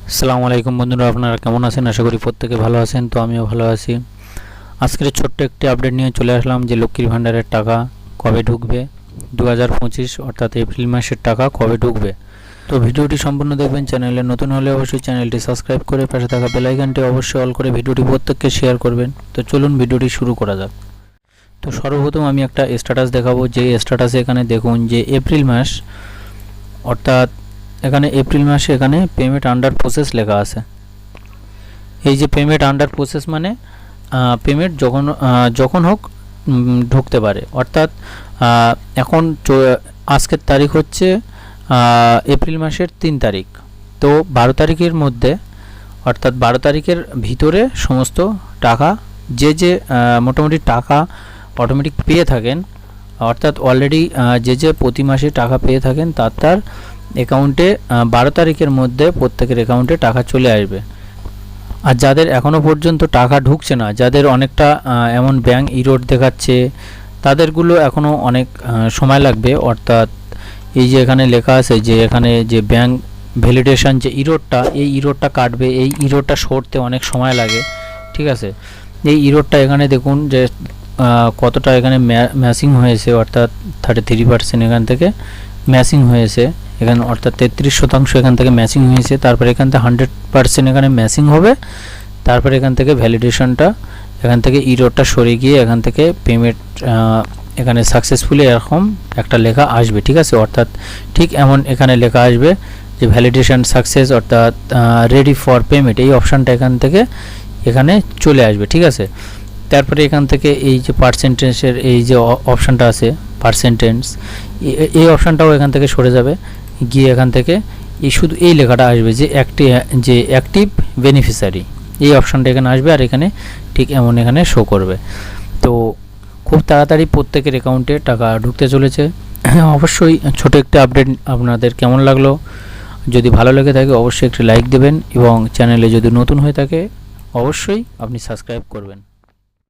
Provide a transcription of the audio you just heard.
আসসালামু আলাইকুম বন্ধুরা, আপনারা কেমন আছেন? আশা করি প্রত্যেকে ভালো আছেন। তো আমিও ভালো আছি। আজকের ছোট্ট একটি আপডেট নিয়ে চলে আসলাম যে লক্ষ্মীর ভাণ্ডারের টাকা কবে ঢুকবে, 2025 অর্থাৎ এপ্রিল মাসের টাকা কবে ঢুকবে। তো ভিডিওটি সম্পূর্ণ দেখবেন। চ্যানেলে নতুন হলে অবশ্যই চ্যানেলটি সাবস্ক্রাইব করে পাশে থাকা বেল আইকনটি অবশ্যই অল করে ভিডিওটি প্রত্যেককে শেয়ার করবেন। তো চলুন ভিডিওটি শুরু করা যাক। তো সর্বপ্রথম আমি একটা স্ট্যাটাস দেখাবো, যে স্ট্যাটাসে এখানে দেখুন যে এপ্রিল মাস অর্থাৎ এখানে এপ্রিল মাসে এখানে পেমেন্ট আন্ডার প্রসেস লেখা আছে। এই যে পেমেন্ট আন্ডার প্রসেস মানে পেমেন্ট যখন হোক ঢুকতে পারে। অর্থাৎ এখন আজকের তারিখ হচ্ছে এপ্রিল মাসের 3 তারিখ। তো 12 তারিখের মধ্যে অর্থাৎ 12 তারিখের ভিতরে সমস্ত টাকা যে মোটামুটি টাকা অটোমেটিক পেয়ে থাকেন, অর্থাৎ অলরেডি যে প্রতি মাসে টাকা পেয়ে থাকেন তার অ্যাকাউন্টে 12 তারিখের মধ্যে প্রত্যেকের অ্যাকাউন্টে টাকা চলে আসবে। আর যাদের এখনও পর্যন্ত টাকা ঢুকছে না, যাদের অনেকটা এমন ব্যাংক ইরোড দেখাচ্ছে, তাদেরগুলো এখনও অনেক সময় লাগবে। অর্থাৎ এই যে এখানে লেখা আছে যে এখানে যে ব্যাংক ভ্যালিডেশন যে ইরোডটা, এই ইরোডটা কাটবে, এই ইরোডটা সরতে অনেক সময় লাগে। ঠিক আছে, এই ইরোডটা এখানে দেখুন যে কতটা এখানে ম্যাচিং হয়েছে, অর্থাৎ 33% এখান থেকে ম্যাচিং হয়েছে এখানে, অর্থাৎ 33% এখান থেকে ম্যাচিং হয়েছে। তারপরে এখান থেকে 100% এখানে ম্যাচিং হবে। তারপরে এখান থেকে ভ্যালিডেশনটা এখান থেকে ইরোডটা সরে গিয়ে এখান থেকে পেমেন্ট এখানে সাকসেসফুলি এরকম একটা লেখা আসবে। ঠিক আছে, অর্থাৎ ঠিক এমন এখানে লেখা আসবে যে ভ্যালিডেশন সাকসেস, অর্থাৎ রেডি ফর পেমেন্ট, এই অপশানটা এখান থেকে এখানে চলে আসবে। ঠিক আছে, তারপরে এখান থেকে এই যে পার্সেন্টেজের এই যে অপশানটা আছে পার্সেন্টেজ, এই অপশানটাও এখান থেকে সরে যাবে, গিয়ে এখান থেকে এই শুধু এই লেখাটা আসবে যে অ্যাক্টিভ বেনিফিশিয়ারি, এই অপশানটা এখানে আসবে আর এখানে ঠিক এমন এখানে শো করবে। তো খুব তাড়াতাড়ি প্রত্যেকের অ্যাকাউন্টে টাকা ঢুকতে চলেছে। অবশ্যই ছোট একটা আপডেট আপনাদের কেমন লাগলো, যদি ভালো লেগে থাকে অবশ্যই একটি লাইক দেবেন এবং চ্যানেলে যদি নতুন হয়ে থাকে অবশ্যই আপনি সাবস্ক্রাইব করবেন।